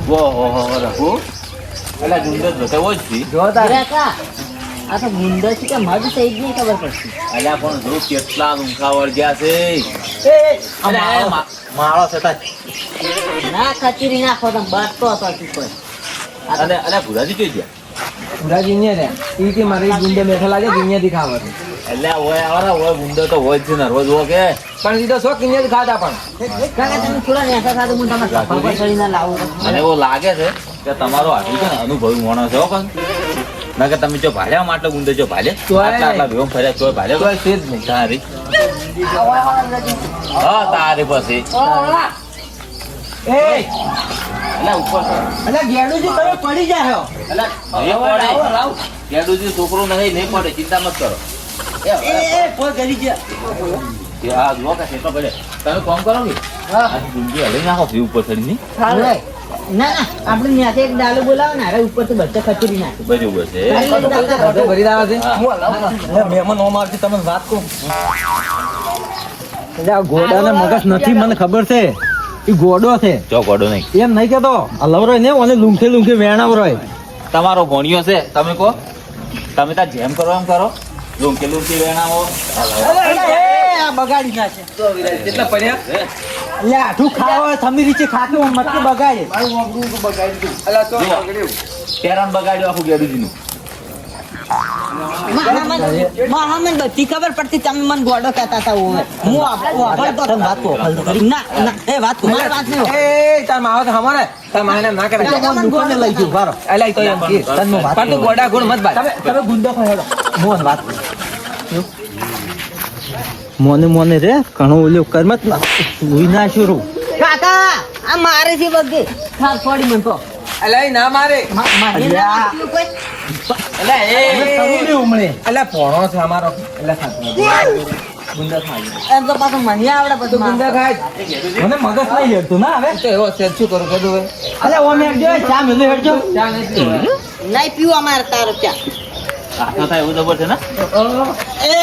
ઓહો રઘુ એટલે ગુંદર બતાવો જ છે આ તો ગુંદર છે કે મધ છે જ નહીં ખબર પડતી. અલ્યા પણ જો કેટલા ઊંઘાવળ ગયા છે માળો છે ના કચરી નાખો તમે બાટતો હતો ચૂપર. અને ભુરાજી જોઈ ગયા પુરાજી ને રે ઈ કે મારે ગુંડે બેઠા લાગે દુનિયાથી ખાવા છે. એટલે હોય આવરા હોય ગુંદર તો હોય જ છે ને રોજ હો કે પણ ઈ તો શોખ દુનિયાથી ખાતા પણ કાકા તમે થોડા નેસા સાથે હું તમે સફા પર ચડીને લાવું. અને એવું લાગે છે કે તમારો હાથું છે ને અનુભવી માણસ છે હો કન ના કે તમે જો ભાલ્યા માટે ગુંદર જો ભાલે આટલા ભેગો ફર્યા તો ભાલે તો છે જ નહીં. તારી હા તારી પછી એ એટલે ઉપર અલા ગેડુજી તમે પડી જાયો. કેડુજી છોકરો નહીં પડે ચિંતા મત કરો કોઈ કરી ગયા આ જુઓ કે કેટલો પડે તમે કામ કરો ને ગુંજી હલી નાખો ફી ઉપર ચડીને ના ના આપણે ત્યાંથી એક ડાલો બોલાવો ને અરે ઉપરથી બધે ખચરી નાખે. બરોબર છે બધો ભરી દાવા છે. હા. મહેમાન નો મારથી તમને વાત કહું એટલે આ ઘોડાને મગજ નથી મને ખબર છે ઈ ઘોડો છે ચો ગોડો નહીં એમ નહીં કેતો હલવરો ને ઓને લૂંખે વેણાવરો તમારો ભણ્યો છે તમે કહો તમે તાર જેમ કરો એમ કરો લુંકી વેણાવો આ બગાડી નાખે કેટલા પડ્યા એટલે આઠું ખાવા થમી રીચે ખાતું મત બગાડે પેરણ બગાડ્યું આખું ગેડુજીનું મહામન બધી ખબર પડતી તમે મને ગોડો કહેતા હતા હું વાપરતો હતો. વાત કહો ના ના એ વાત કહો મારી વાત નહીં. એ તાર માવો તો હમારે તાર માને ના કરે દુકાને લઈ ગયો બારો એલા તો એમ કે તન્નો વાત પણ તું ગોડા ગોળ મત બાય તમે ગુંડો ખાયો મોન વાત મોને રે ઘણો ઓલ્યો કરમત ના સુઈ ના શુરુ કાકા આ મારે છે બગે ખાસ છોડી મન તો એલા ના મારે મારે ના આપ્યું કોઈ. એલા એ ઉમળે એલા પોણો છે અમારો એલા ખાતો ગુંડા ખાય એમ તો પાછું મને આવડે બધું ગુંડા ખાય મને મગજ નહીં હેડતું ના હવે તો એવો છે શું કરું કદું હવે અલે ઓમ હેડજો ચા મેલો હેડજો ચા નહીં નહીં પીવું અમારે તારો ચા. આખો થાય એવું જબર છે ને એ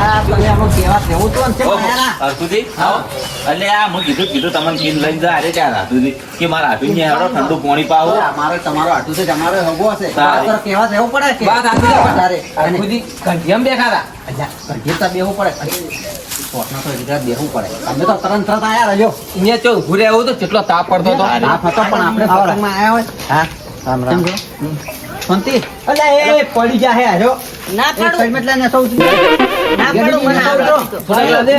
આ તમે આમાં કેવા કેવું તો છે મારા હરસુજી આવો એટલે આ હું કીધું તમને કીન લઈને જા અરે ત્યાં હરસુજી કે મારા હાથું ને હેડો ઠંડુ પાણી પાવો અમારે તમારો આટું છે તમારો હગો હશે સારી. કેવા રહેવું પડે કે વાત આખી તારે અને ખુદી કંઠિયમ બેખાતા ગંભીરતા બેહવું પડે પોટના તો વિરાટ બેહવું પડે તમે તો તરત આયા રહેજો અહીંયા ચો ઘુરે આવું તો કેટલો તાપ પડતો હતો આ ફતો પણ આપણે સત્સંગમાં આયા હોય હા રામ રામ શાંતિ અલે એ પડી જા હે આજો ના પાડું એટલે ને સૌથી ના પાડું મને આવડે. થોડા દે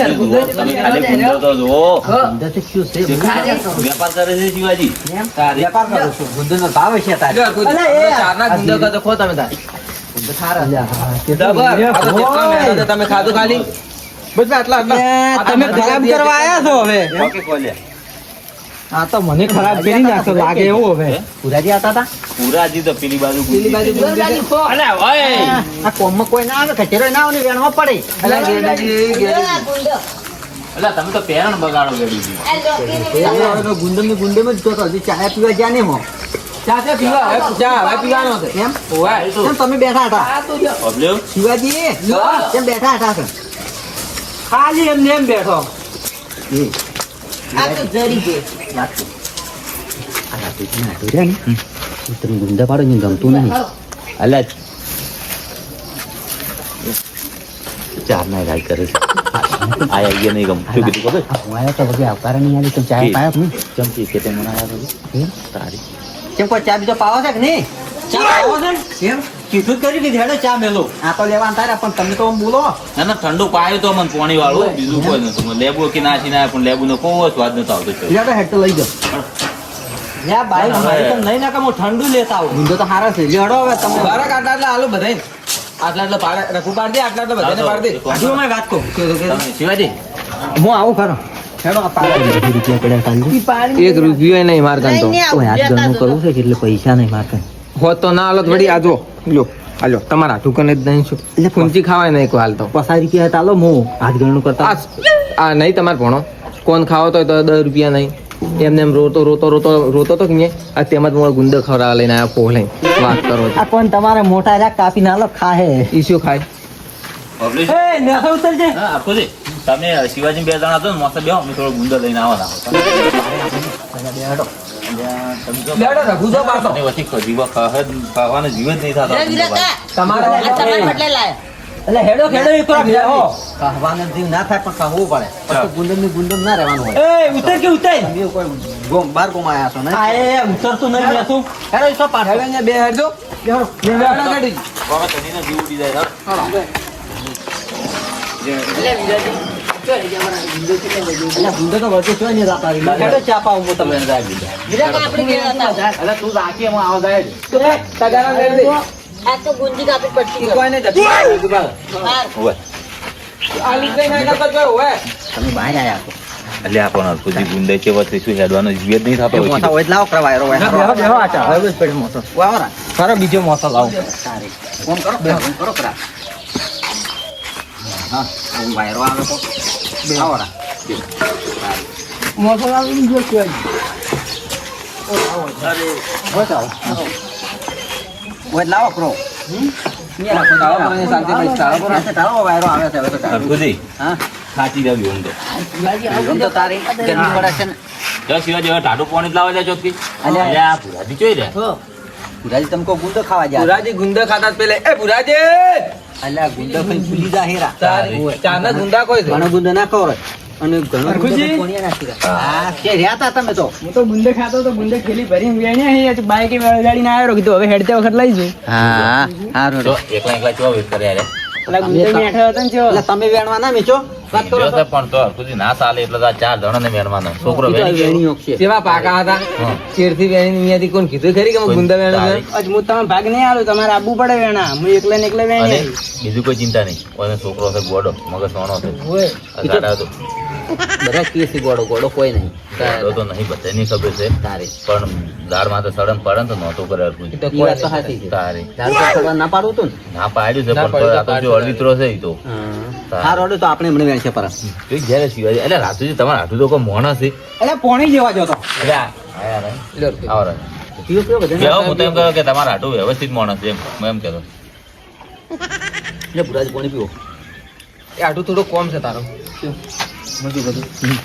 તમે ખાલી ગુંદર તો જુઓ અંદરથી શું છે વેપાર કરે છે શિવાજી તારી વેપાર કરો છો ગુંદરનો ભાવ છે તારે ચારના ગુંડા કા તો ખો તમે તાર ગુંદર સારા છે ડબર આ તો કેટલા મહેનત તમે ખાધું ખાલી બસ આટલા તમે ખરાબ કરવા આયા છો હવે ઓકે કોલ્યા આ તો મને ખરાબ કરી નાખો લાગે એવું હવે પુરાજી આતા હતા પુરાજી તો પેલી બાજુ પેલી બાજુ ગોળગાડી ખો. અલે ઓય આ કોમમાં કોઈ ના આવે કચેરો ના આવે ને વેણવા પડે અલા ગેડી આ ગુંડો. એટલે તમે તો પેરણ બગાડો ગેડુજી આ લોકોને ગુંડે માં જ તો હજી ચા પીવા જ્યાં ને મો ચા ચા પીવા હવે ચા હવે પીવાનો છે એમ ઓય કેમ તમે બેઠા હતા અબલ્યો શિવાજી કેમ બેઠા હતા ખાલી એમને એમ બેઠો આ તો જરી છે. તમે ગુંડા પાડો ને ગમતું નહીં અલે ચાર ના રાઈ કરે છે આયા ગયા નહીં ગમ શું કીધું ખબર હું આવ્યો તો બધી આવકાર નહીં આવી તમે ચા પાયો કે નહીં ચમચી કે તે મને આયા બધું તારી કેમ કોઈ ચા બીજો પાવો છે કે નહીં ચા પાવો છે ને કેમ કીધું જ કરી દીધી હેડો ચા મેલો આ તો લેવા તારે પણ તમે તો આમ બોલો ના ના ઠંડુ પાયું તો મને પાણી વાળું બીજું કોઈ નતું લેબુ કે નાસી ના પણ લેબુ નો કોઈ સ્વાદ નતો આવતો છે લેડો હેડ તો લઈ જાઓ યા બાઈક મારી તો નહીં ના કે હું ઠંડુ લેતા આવું ગુંદો તો સારા છે લેડો હવે તમે બારક આટલા આટલા આલુ બધાય આટલા પાડે રખું પાડ દે આટલા બધાને પાડ દે હજુ અમે વાત કહું તમે શિવાજી હું આવું ખરો હેડો આ પાડે રૂપિયા પડ્યા કાલે એક રૂપિયો નહીં માર કાન તો નહીં ઓય હાથ આવું. ગણું કરવું છે એટલે પૈસા નહીં મારતા હોત તો ના હાલત વળી આજો લો હાલો તમારા હાટું કને જ નહીં શું એટલે ફૂંચી ખાવાય નહીં કોઈ હાલ તો પસાર રૂપિયા ચાલો હું હાથ ગણું કરતા આ નહીં તમારે ભણો કોણ ખાવો તો 10 રૂપિયા નહીં એમને એમ રોતો તો કે આ તેમાં જ ગુંદર ખવડાવવા લઈને આવ્યા પોહ લઈને વાત કરો છો આ કોણ તમારે મોટા રહ્યા કાપી ના લો ખાહે ઈ શું ખાય પબ્લિક એ નેસો ઉતરજે હા આપો છે તમે શિવાજી બે જણા હતો ને મસ્ત બેહો અમે થોડો ગુંદર લઈને આવો ના લેડો રઘુજો પાડો તમે વચ્ચે ખાવાનો જીવ જ નહીં થતો લે વિરાકા તમારો આ તમારા બદલે લાય એટલે હેડો હેડો એક વાર બેહો કહેવાનો જીવ ના થાય પણ કહેવું પડે પછી ગુંડમ ના રહેવાનું હોય એ ઉતર કે ઉતર તમે કોઈ બાર ગોમ આયા છો ને આ એ ઉતરતું નહીં બેસું હેડો ઈસો પાછળ હેડો અહીંયા બે હેડજો બેહો ગાડી બાબા તનીનો જીવ ઉડી જાય એટલે ગુંડો તો વચ્ચે ચોય નહીં રાતા રહી હેડો ચા પાઉં હું તમને વિરાકા આપણે ગયા હતા એટલે તું રાખી એમાં આવો જાય તો બે તગારા મેળ દે આ તો ગુંજી કાપી પડતી ગયો. કોઈ નહીં જતી હાર. હોય આ લીધે ના કરતો જો હોય તમે બહાર આયા છો એટલે આ પણ અલ્પુજી ગુંદર છે વચ્ચે શું હેડવાનો જીવ જ નહીં થતો હોય મોટા હોય લાવો કરવાયરો હોય બેહો બેહો આ ચા હવે પેડ મોસો વાવરા સારો બીજો મોસો લાવો સારી ફોન કરો ફોન કરો કરા હા હું વાયરો આવે તો બેહાવરા મોસો લાવો બીજો કે હોય લાવો કરો અલ્પુજી હા સાચી જાવ એવું તો તો તારી ગરમી પડે છે ને જો શિવાજી હવે ટાટું પાણી જ લાવવા જાય ચોકી અલ્યા. અલ્યા ભુરાજી ચોઈ રે પુરાજી તમે કો ગુંદો ખાવા જાય પુરાજી ગુંદા ખાતા પેલે એ પુરાજી અલ્યા ગુંદો ખાઈ ભૂલી જા હેરા ચાના ગુંદા કોઈ છે ઘણો ગુંદો ના ખવડે અને ઘણો ગુંદો હરખુજી? કોણિયા નાખી દે. હા કે રહ્યા તા તમે તો હું તો ગુંદે ખાતો તો ગુંદે ખેલી ભરી વેણ્યા બાઈક ગાડીને આવ્યો કીધું હવે હેડતે વખત લઈ જઈ હા હારું જો એકલા એકલા ચો વેટ કરે યાર પેલા ગુંદે બેઠો હતો ને ચો એટલે તમે વેણવા ના મીચો વાત કરો જો તો. છે પણ તો અલ્પુજી ના ચાલે એટલે તો આ ચાર જણા ને મેરવાનો છોકરો ઈ તો વેણી ગયો. વેણીઓ છે કેવા પાકા હતા હા. ચેરથી વેણીને અહીંયાથી કોણ કીધું ખરી કે હું ગુંદા વેણો છે તારી. આજ હું તમે ભાગ નહીં આલું તમારે આવવું પડે વેણા હું એકલે ને એકલે અને વેણી બીજું કોઈ ચિંતા નહીં ઓનો છોકરો છે ગોડો મગજ સોનો છે હોય આ ગાડા તો બધા કેસી ગોળો ગોળો કોઈ નહીં ગોડો તો નહીં બધાની ખબર છે તારી પણ દાળમાં તો સડન પડે ને તો નહોતું કરે અલ્પુજી તો ઈ વાત તો સાચી છે તારી ધારો કે ચડવા ના પાડવું તું ને ના પાડ્યું છે ના પણ પાડ્યું આ તો તો જો અળવીતરો છે ઈ તો હા રોડે તો આપણે હમણાં વેણ છે પર તો જ્યારે શિવાજી એટલે રાતુજી તમારે આટલું તો કોઈ મોણસ છે એટલે પોણી જેવા જતો એટલે આયા રે આવો રે પીવો પીવો બધા કેવો હું તો એમ કહ્યું કે તમારે આટલું વ્યવસ્થિત માણસ છે એમ હું એમ કહેતો એટલે પુરાજી પાણી પીવો એ આટલું થોડું કોમ છે તારો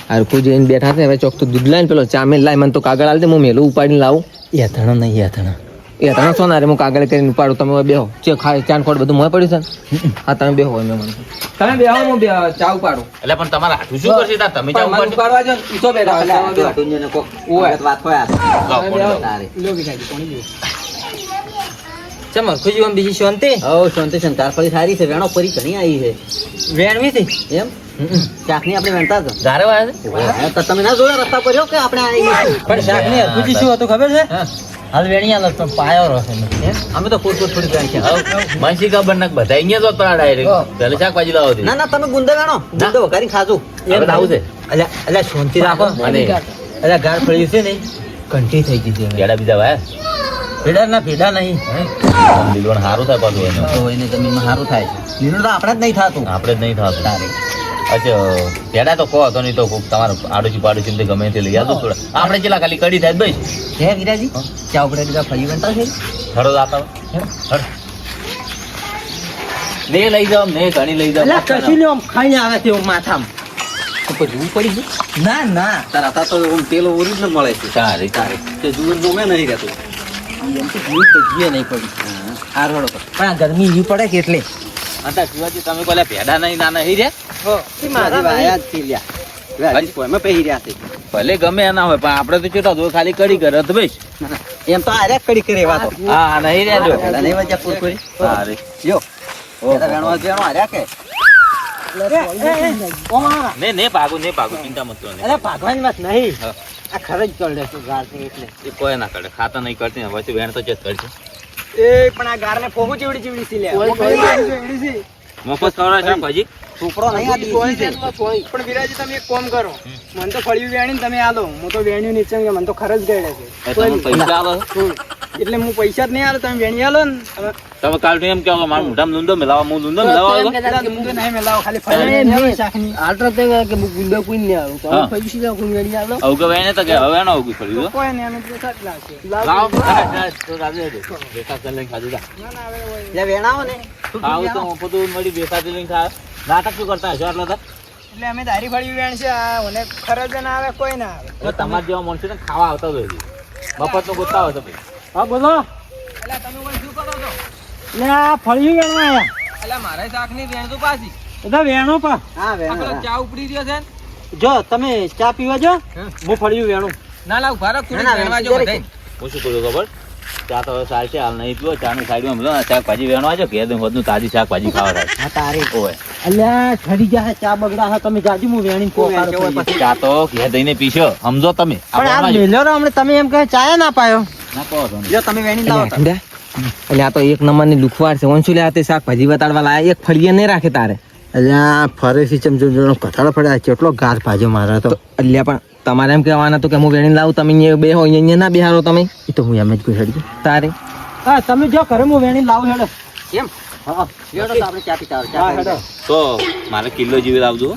હરખું જઈને બેઠા છે હવે ચોક તો દૂધ લાવીને પેલો ચામેલ લાય મને તો કાગળ આલ દે હું મેલું ઉપાડીને લાવું યાથાણો નહીં યાથાણો એ તમે શું ના રે હું કાગળ કરીને ઉપાડું તમે હવે બેહો ચે ખાય ચાન ખોટ બધું મોય પડ્યું છે ને હા તમે બેહો એમ મને તમે બેહો હું ચા ઉપાડું એટલે પણ તમારે આટલું શું કરશે તાર તમે પણ મને ઉપાડવા જો ઈસો બેઠા એટલે આમાં બેહો. ઢૂંઢીને કોક ઓય. વાત હોય આ. લાવો, તમે પોણી બેહો. લાવો. તારી લો વિખાજી પોણી જેવું ચમ હરખુજી આમ બીજી શાંતિ હવ શાંતિ છે ને તાર ફરી સારી છે વેણો પરી ઘણી આવી છે વેણવી હતી એમ ચાકની આપણે વેણતા જ ધારે વાળા છે? હા, તો તમે ના જોયા રસ્તા પર રહ્યો કે આપણે આવી પણ શાકની હરખુજી શું હતું ખબર છે હાલ વેણિયા લગ તો પાયો રહે એમ અમે તો ફૂટ થોડી વેણ છે હવે માનસી ખબર ના બધા અહીંયા જ પડા ડાયરેક્ટ પેલે શાકભાજી લાવો હતી. ના ના તમે ગુંદા વેણો ગુંદો વઘારી ખાજો હવે આવું છે અલ્યા અલ્યા શાંતિ રાખો અને અલ્યા ગાર પડી છે ને ઘંટી થઈ ગઈ છે ગેડા બીજા વાયા ભેડા ના ભેડા નહીં લીલવણ સારું થાય પાછું એનું તો એને જમીનમાં સારું થાય છે લીલું તો આપણે જ નહીં થતું આપણે જ નહીં થતું તારે અચ્છા ગેડા તો કહો તો નહીં તો કોક તમારે આડોશી પાડોશી ને ગમે તે લઈ આવજો થોડા આપણે ચેલા ખાલી કડી થાય બસ હે વિરાજી ચા ઉપર બીજા ફરી વેણતા છે હળો આપા હળ ને લઈ જાવ ને ઘણી લઈ જાવ આમ ખાઈને આવે છે માથામાં ઉપર જવું પડી ગયું ના ના તારા તા તો આમ તેલ ઓરિજિનલ મળે છે સારી તારે તે જુએ જો મેં નહીં રહેતું એમ તો જીવ તો જીએ નહીં પડી આ રોડો પર પણ આ ગરમી ઈ પડે કે એટલે અંતા શિવાજી તમે પેલા ભેડા નહીં નાના હી રે મારી વાયા જ થી લ્યા વેરાજી પોયમાં પહેરી રહ્યા છે ભલે ગમે એના હોય પણ આપણે તો ચેટા જો ખાલી કડી કરે તો બસ એમ તો આર્યા કડી કરે વાતો હા નહીં રે જો પેલા નહીં વચ્ચા પૂર કરી સારી યો પેલા વેણવા જેણો આર્યા કે ને ભાગું ચિંતા મત કરો ને અરે ભાગવાની વાત નહીં હા. આ ખરજ ચડે છે ગાર છે એટલે એ કોઈ ના કરે ખાતા નહીં કરતી ને વચ્ચે વેણ તો ચેત કરશે એ પણ આ ગાર ને ફોહું ચેવડી ચેવડી સી લે મફત ખવડાવે છે ભાજી છોકરો નહીં આ દેશી છે પણ વિરાજી તમે એક કામ કરો મને તો ફળિયું વેણી તમે આલો હું તો વેણ્યું નીચે કે મને તો ખરજ ગયડે છે તમે પૈસા આલો છો? એટલે હું પૈસા જ નહીં આલો તમે વેણી આલો ને તમે કાલ એમ કહો કે મારા મોઢામાં લૂંદો મેલાવા હું લૂંદો મેલાવા આવ્યો? પેલા મુંદો નહીં મેલાવો ખાલી ફળિયું શાકની હા. આવું કે વેણે તો કે હવે એનો આવું ફળ્યું કોઈ ને એનું તો સાચ લાગશે લાવો તો રાજી દેજો. ભેગા કરી લઈને ખાધું જા. જે વેણાવો ને આવું તો બધું મળી બેસાતી લઈને ખાય. નાટક શું કરતા હશો આટલા તો? એટલે અમે તારી ફળિયું વેણ છે આ મને ખરજ ના આવે કોઈ ના આવે તો તમારા જેવા માણસો ને ખાવા આવતા જ હોય છે. મફતનું ગોતતા હોય છે ભાઈ. હા બોલો એટલે તમે કોઈ શું કરો છો એટલે આ ફળિયું વેણવા આયા એટલે મારે શાકની વેણ તો પાછી બધા વેણો પા હા આ પેલો ચા ઉપડી રહ્યો છે ને? જો તમે ચા પીવા જો હું ફળિયું વેણું ના લાવ ભારત ના, થોડી ના, વેણવા જો જરીક. બધાય. હું શું કરું ખબર? ચા તો હવે સારી છે હાલ નહીં પીવો. ચાની સાઈડમાં મળો શાકભાજી વેણવા છે ઘેર વધુ તાજી શાકભાજી ખાવા થાય. હા તારી ઓય અલ્યા ઠરી જાય ચા બગડા હા તમે જાજી હું વેણી પોકારો પછી ચા તો ઘેર દઈને પીશો સમજો તમે. આ પણ આ વેણવા જો. મેલ્યો હમણે તમે એમ કહે ચાયા ના પાયો ના કહો છો ને. જો તમે વેણી લાવો તાર. એટલે આ તો એક નંબરની લુખવાડ છે ઓનસુ લે આ તે શાકભાજી બતાડવા લાયા એક ફળીએ નહીં રાખે તારે અલ્યા ફરેથી ચમચો કઠાળ પડ્યા કેટલો ગાર ભાજો મારા તો એટલે પણ તમારે એમ કહેવાના તો કે હું વેણી લાવું તમે અહીંયા બે હોય અહીંયા ના બેહારો તમે એ તો હું એમ જ કોઈ હેડી તારે હા તમે જો ઘરે હું વેણી લાવું હેડો એમ હા હેડો તો આપણે ચા પીતા હા હેડો તો મારે કિલો જેવી લાવજો હો.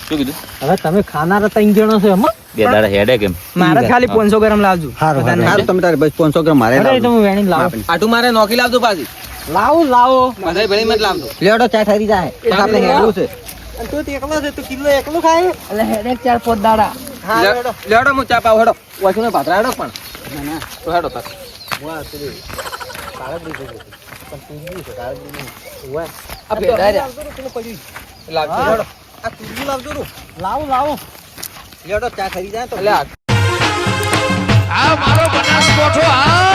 શું કીધું? હવે તમે ખાનારા ત્રણ જણો છો એમાં બે દાડા હેડે કેમ? મારે ખાલી 500 ગ્રામ લાવજો હારું તમે તારે બસ 500 ગ્રામ મારે તો હું વેણી લાવું આટું મારે નોખી લાવજો પાછી લાવો બધાય ભેળી મત લાવજો લેડો ચા ઠરી જાય આપણે હેડું છે તું એકલો છે તું કિલો એકલો ખાય એટલે હેડે 4-5 દાડા હા હેડો લેડો હું ચા પાવ હેડો વાંચું ને ભાતરા હેડો પણ તો હેડો તાર આ ભેડા રહ્યા. લાવજો હેડો આ તુરજી લાવજો રું લાવો લેડો ચા ઠરી જાય તો એટલે આ આ મારો બનાસકોઠો આ